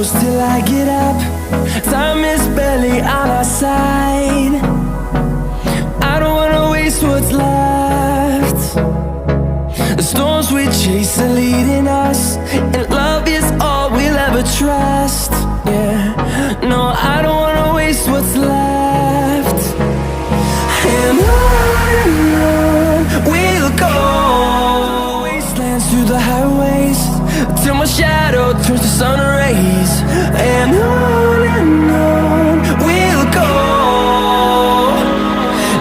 close till I get up. Time is barely on our side. I don't wanna waste what's left. The storms we chase are leading us, and love is all we'll ever trust. Yeah, no, I don't wanna waste what's left. And on we'll go, wastelands through the highways, till my shadow turns to sun rays. And on we'll go,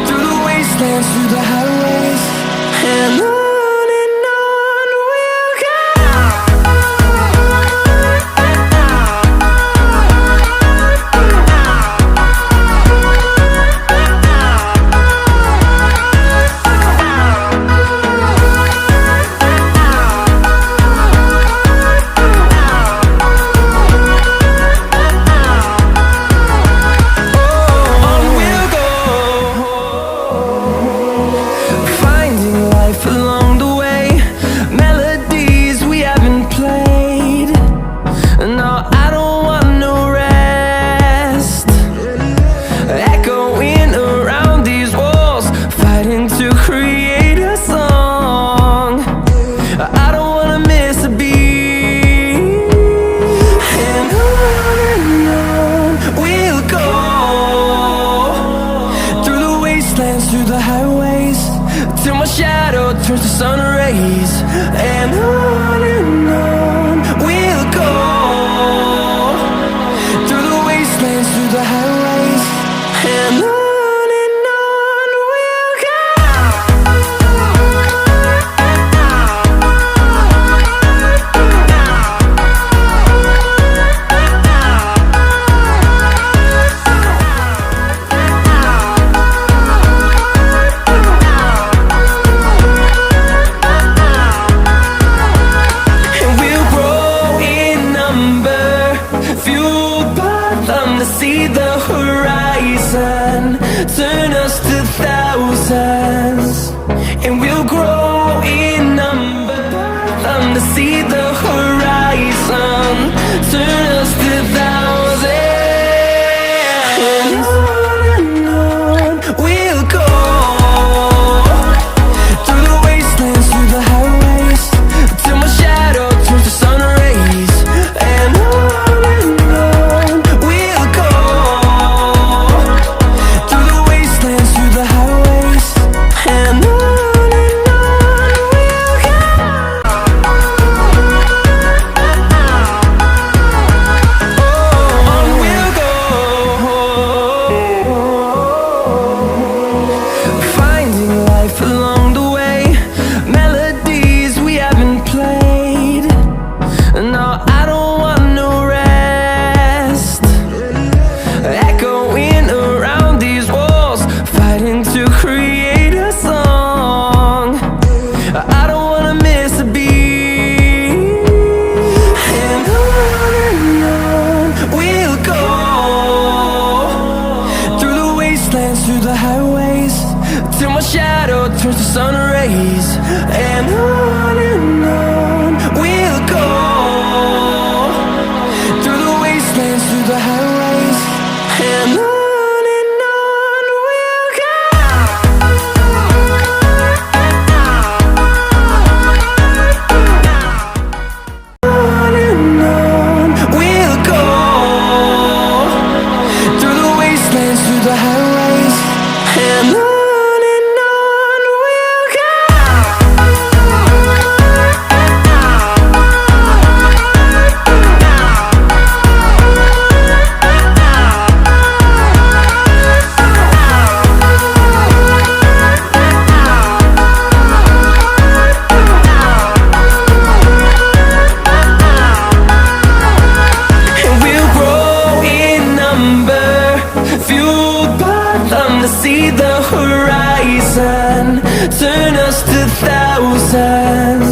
through the wastelands, through the highways. And on we'll go. Along the way, melodies we haven't played. No, I don't want no rest. Echoing around these walls, fighting to create a song. I don't wanna miss a beat. And on we'll go, through the wastelands, through the highways, till my shadow turns to sun rays. And on we'll go, through the wastelands, through the highways. And on we'll go. See the horizon, turn us to thousands, and we'll grow in number. To see the horizon, turn us to thousands, and on we'll go, through the wastelands, through the highways, till my shadow turns to sun rays. And on we'll go, through the wastelands, through the highways. And on we'll go. On we'll go, finding life along the way, melodies we haven't played. No, I don't want no rest. Echoing around these walls, fighting to create a song. I don't wanna miss a beat. And on we'll go, through the wastelands, through the highways, till my shadow turns to sun rays. And on we'll go, through the wastelands, through the highways. And on we'll go. On we'll go, through the wastelands, through the highways. And on we'll go. To see the horizon, turn us to thousands.